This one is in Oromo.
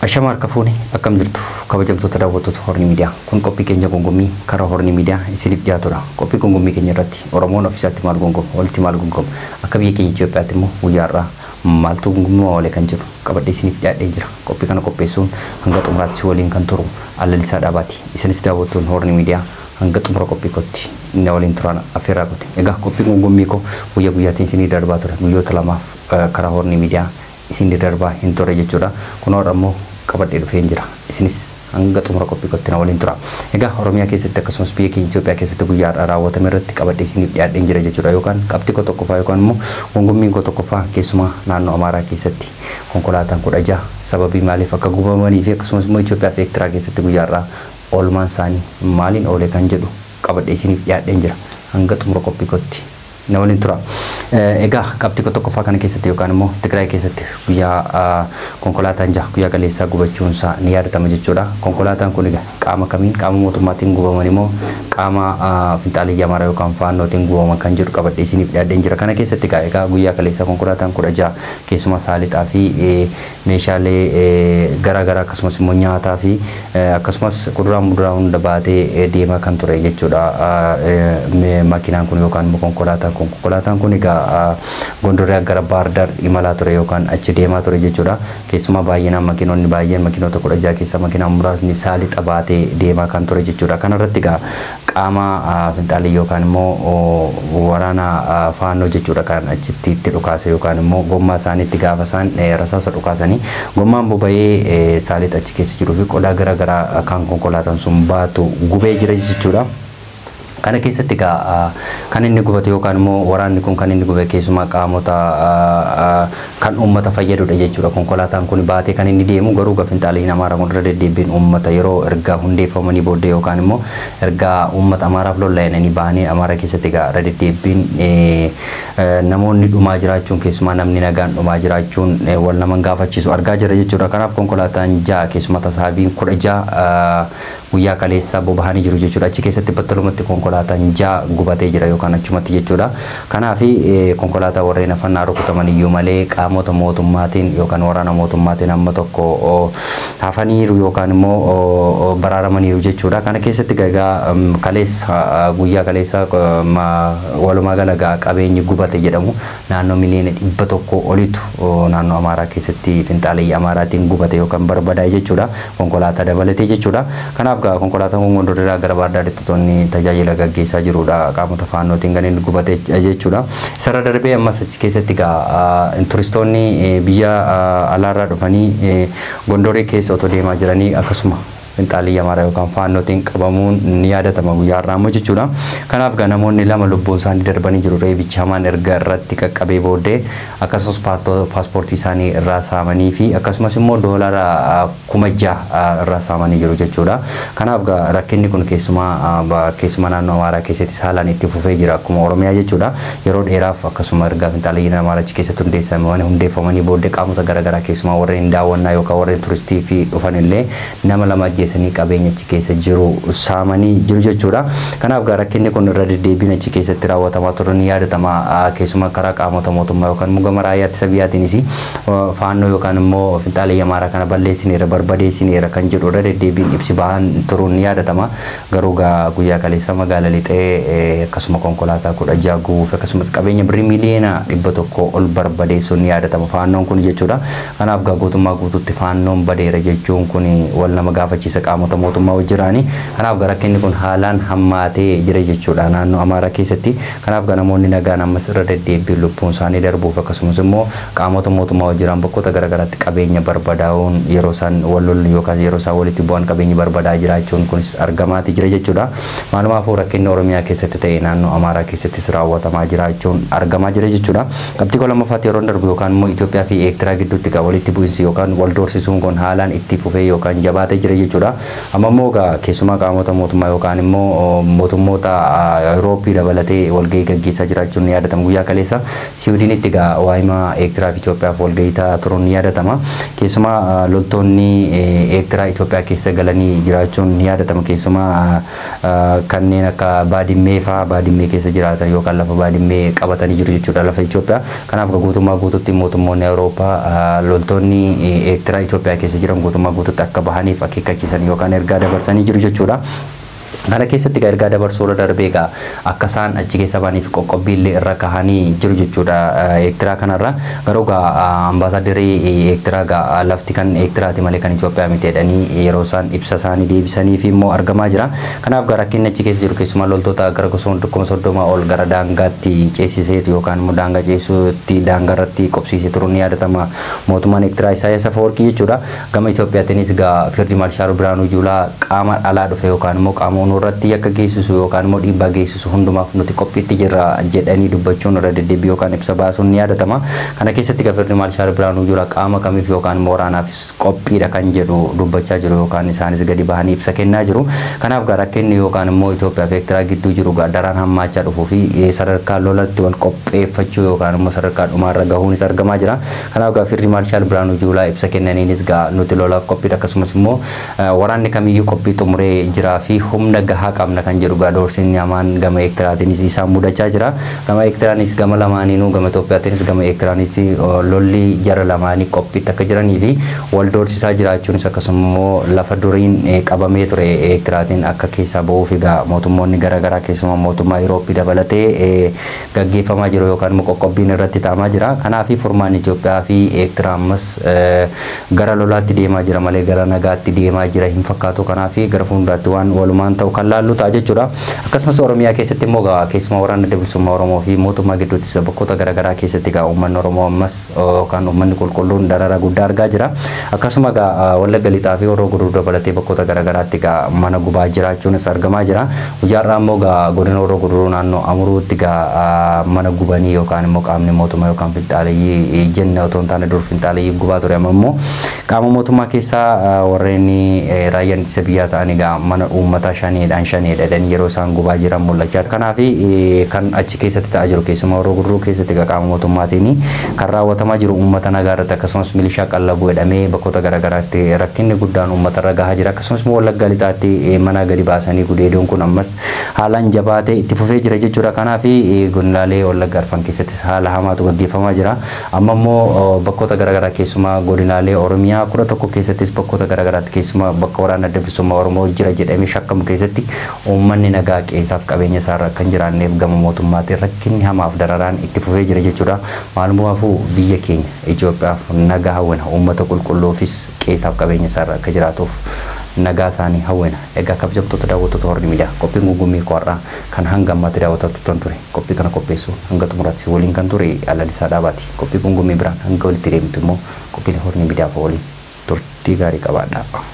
Ashamar Kafuni, Akam Jirtu, Kabajam Totara to Horni Media, Kun Kopi Kenya Gongumi, Kara Horni Media, Silip Yatura, Kopi Gongumi Kenyarati, Oromon of Satimal Gongo, Ultimal Gungom, Akabi Kenjo Patimo, Uyara, Maltu Gumo Lekanjur, Kabadisini Danger, Kopikano Kopesun, Hangatum Ratsuolin Kanturu, Alisa Dabati, Isenista Wotun Horni Media, Hangatum Rokopikoti, Neolin Turan, Aferakoti, Ega Kopi Gongumiko, Uyaguyatin Sini Darbatura, Muyotalama, Kara Horni Media, Isin Darba, Intore Jura, Konoramo. Kabar itu fenjera, isinis anggat umur kopi kopi nawalin tura. Ega Oromia kisah terkasih spiak hijau pakai satu gujar arawat merat kabar di sini ada danger aja cura yokan. Kapti koto kofa yokan mu, onggomi koto kofa kisah nano amara kisah ti. Kongkolatan kuda aja, sababi malif akaguba manifi kasih semua hijau pakai ekstra kisah satu gujar olman sani malin oleh kanjeru. Kabar di sini ada danger anggat umur kopi kopi nawalin tura. Ega kapti koto kofa kan kisah ti yokan mu tegrai kisah ti ya konkolatan jah kuya kalesa gubachun sa niyar tama jechura konkolatan kuniga kama kamin kama motomating guba manimo kama fintali yamara yo kamfano ting guba makanjur kabati sini danger kana kesa tika eka guya kalesa konkolatan kuraja kesuma salit afi meshale gara-gara kasmas munya tafi kasmas kuduram muduram dabate dema kanture jechura me makinan kunyo kan konkolatan kuniga gondore gara bardar imalature yo kan dema tore jechura kesuma bayina makinon ni bayin makino to kuraja kesa makina muras ni salit abate dema kanture jechura kana ratiga kama fintali yo kan mo warana fano jechura kan achitti tidukase yo kan mo gomma sani tiga fasan rasa sadukasani gomma bobaye salit achike jiru fi koda gara-gara kan konkolatan sumbatu gube jira jechura kana kesa tiga kan inni gubate yo kan mo waranni kun kan inni gube kesuma kamota kan ummata fayyadu da jechura konkolatan kun baate kan inni demu garu ga fintali namara gonda de debin ummata yero erga hunde famani bodde yo kan mo erga ummata amara flolla ni bani amara kesa tiga rade debin namonni duma jirachun kesuma namni nagan duma jirachun wal naman gafachisu arga jira jechura kanaf konkolatan ja kesuma tasabi kudaja uya kalesa bobahani jiru jechura achi kesatti battalumatti konkolatan ja gubate jira yo kan achumatti jechura kanafi konkolata warrena fannaru kutamani yumale qamota mootummatin yo kan warana mootummatin amma tokko hafaniru yo kan mo bararamaniru jechura kana kesatti gaga kalesa guya kalesa waluma galaga qabeenyi gubate jedhamu naanno miliyoona 100 olitu naanno amara kesatti fintali amaratin gubate yo kan barbada jechura konkolata dabalate jechura kana konkolatan kun gondorera gara bardadatti tonni tajaajila gaggeessaa jirudha qaamota faannootiin ganin gubate jechuudha sarara darbee ammas achi keessatti turistoonni biyya alaarraa dhufanii gondoree keessa otoo deemaa jiranii akkasuma fintali yamara yo kan faannootiin qabamuun ni yaadatama guyyaa har'aa jechuudha kanaaf namoonni lama lubbuun isaanii darbanii jiru reebichi hamaan erga irratti qaqqabee booddee akkasumas paaspoortii isaanii irraa saamanii fi akkasumas immoo doolara 6,000 irraa saamanii jiru jechuudha kanaaf rakkinni kun keessuma naannoo amaaraa keessatti saalaan itti fufee jira akkuma oromiyaa jechuudha yeroo dheeraaf akkasuma erga fintali yamarachi keessatti hundeeffamanii booddee qaamota garaagaraa keessuma warreen daawwannaa yookaan warreen turistii fi dhufan illee nama lama sani qabeenya achi keessa jiru saamanii jiru jechuudha kanaaf rakkinni kun irra deddeebiin achi keessatti raawwatamaa turan yaadatama keessuma karaa qaamota mootummaa yookaan mugama raayyaatti sabiyaatiinis faannoo yookaan immoo fintali yamara kana balleessineera barbadeessineera kan jedhu irra deddeebiin ibsi bahan turuun yaadatama garuu guyyaa kaleessa magaalaa lixee akkasuma konkolaataa 16 guuf akkasumas qabeenya birrii miliyoona 100 ol barbadeessuun yaadatama faannoon kun jechuudha kanaaf guutummaa guutuutti faannoon badeera jechuun kun wal nama gaafachiisa qaamota mootummaa wajjiraani kanaaf rakkinni kun haalaan hammaatee jira jechuudha naannoo amaaraa keessatti kanaaf namoonni nagaan ammas irra deddeebiin lubbuun isaanii darbuuf akkasumas immoo qaamota mootummaa wajjiraan bakkoota garaagaraatti qabeenya barbadaa'uun yeroo isaan wallolli yookaan yeroo isaan walitti bu'an qabeenyi barbadaa jiraachuun kunis argamaati jira jechuudha maalumaafuu rakkinni oromiyaa keessatti ta'e naannoo amaaraa keessattis raawwatamaa jiraachuun argamaa jira jechuudha qabxii lamaffaatti yeroo darbu yookaan immoo Itoophiyaa fi Eertiraa gidduutti walitti bu'insi yookaan wal doorsisuun kun haalaan itti fufee yookaan jabaatee jira jechuudha jechuudha. Amma immoo keessumaa qaamota mootummaa yookaan immoo mootummoota Awurooppii dabalatee walgahii gaggeessaa jiraachuun ni yaadatama. Guyyaa kaleessa Siwiidinitti waa'ima Eertiraa fi Itoophiyaaf walgahii turuun ni yaadatama. Keessumaa loltoonni Eertiraa Itoophiyaa keessa galanii jiraachuun ni yaadatama. Keessumaa kanneen akka Baadimmee fa'aa Baadimmee keessa jiraatan yookaan lafa Baadimmee qabatanii jiru jechuudha lafa Itoophiyaa. Kanaaf guutummaa guututti mootummoonni Awurooppaa loltoonni Eertiraa Itoophiyaa keessa jiran guutummaa guututti akka bahaniif akeekkachiisan yookaan ergaa dabarsanii jiru jechuudha. Kana keessatti ergaa dabarsuu irra darbee akka isaan achi keessa ba'aniif qoqqobbiillee irra kahanii jiru jechuudha Eertiraa kanarra. Garuu ambaasaaddarii Eertiraa lafti kan Eertiraati malee kan Itoophiyaa miti jedhanii yeroo isaan ibsa isaanii deebisaniif immoo argamaa jira. Kanaaf rakkinni achi keessa jiru keessumaa loltoota gara 130 ol gara daangaatti ceesiseetu yookaan immoo daangaa ceesisuutti daangarratti qobsiisee turuun ni yaadatama mootummaan Eertiraa Isaayyaas Afeworqii jechuudha. Gama Itoophiyaatiinis Fiildi Maarshaal Biraanuu Juulaa qaama alaa dhufe yookaan immoo qaama irratti akka geessisu yookaan immoo dhiibbaa geessisu hundumaaf nuti qophiitti jirra jedhanii dubbachuun irra deddeebi'ee yookaan ibsa baasuun ni yaadatama. Kana keessatti Fiildi Maarshaal Biraanuu Juulaa qaama kamiif yookaan immoo waraanaafis qophiidha kan jedhu dubbachaa jiru yookaan isaanis gadi bahanii ibsa kennaa jiru. Kanaaf rakkinni yookaan immoo Itoophiyaa fi Eertiraa gidduu jiru daraan hammaachaa dhufuu fi sadarkaa lolatti wal qopheeffachuu yookaan immoo sadarkaa dhumaarra gahuunis argamaa jira. Kanaaf Fiildi Maarshaal Biraanuu Juulaa ibsa kennaniinis nuti lolaaf qophiidha akkasumas immoo waraanni kamiyyuu qophii xumuree jiraa fi humna gahaa qabna kan jedhu doorsiin hamaan gama Eertiraatiinis isaan mudachaa jira. Gama Eertiraanis gama lamaaniinuu gama Itoophiyaatiinis gama Eertiraanis lolli jara lamaanii qophiitti akka jiranii fi wal doorsisaa jiraachuunis akkasuma immoo lafa duriin qabamee ture Eertiraatiin akka keessaa ba'uuf mootummoonni garaagaraa keessumaa mootummaa Awurooppii dabalatee gaggeeffamaa jiru yookaan immoo qoqqobbiin irratti ta'amaa jira. Kanaaf furmaan Itoophiyaa fi Eertiraa ammas gara lolaatti deemaa jira malee gara nagaatti deemaa jira hin fakkaatu. Kanaaf gara fuulduraatti waan walumaan ta'u kan laallu ta'a jechuudha. Akkasumas Oromiyaa keessatti immoo keessumaa waraana bilisummaa Oromoo fi mootummaa gidduutti bakkoota garaagaraa keessatti uummanni Oromoo ammas kan uummanni qulqulluun darara guddaa argaa jira. Akkasuma Wallagga Lixaa fi Horroo Guduruu dabalatee bakkoota garaagaraatti mana gubaa jiraachuunis argamaa jira. Guyyaarraa immoo godina Horroo Guduruu naannoo Amuruutti mana gubanii yookaan immoo qaamni mootummaa yookaan finxaaleeyyii jenne otoo hin taane dur finxaaleeyyii gubaa ture. Amma immoo qaama mootummaa keessaa warreen raayyaan ittisa biyyaa ta'anii mana uummataa shaneedhaan yeroo isaan gubaa jiran mul'achaa. Kanaaf kan achi keessatti ta'aa jiru keessumaa Horroo Guduruu keessatti qaama mootummaatiin kan raawwatamaa jiru uummata nagaa irratti akkasumas milishaa qallabuu jedhamee bakkoota garaagaraatti rakkinni guddaan uummata irra gahaa jira. Akkasumas Wallagga Lixaatti mana gadi baasanii gudeedoon kun ammas haalaan jabaatee itti fufee jira jechuudha. Kanaaf godinaalee Wallagga Arfan keessattis haala hamaatu gaggeeffamaa jira. Amma immoo bakkoota garaagaraa keessumaa godinaalee Oromiyaa 11 keessattis bakkoota garaagaraatti keessumaa bakka waraana adda bilisummaa Oromoo jira jedhamee shakkamu keessatti uummanni nagaa qeessaaf qabeenya isaarra kan jiraanneef gama mootummaatiin rakkinni hamaaf dararaan itti fufee jira jechuudha. Maalumaafuu biyya keenya Itoophiyaaf nagaa hawwina uummata qulqulluufis qeessaaf qabeenya isaarra akka jiraatuuf nagaa isaanii hawwina. Egaa kabajamtoota daawwattoota Horni Miidiyaa qophiin gungummii qo'arraa kan hanga ammaatti daawwatattan ture. Qophii kana qopheessuu hanga xumuraatti waliin kan ture Alalisaa Dhaabaati. Qophii gungummii biraan hanga walitti deemtu immoo qophiin Horni Miidiyaaf waliin turtii gaarii qabaadhaa.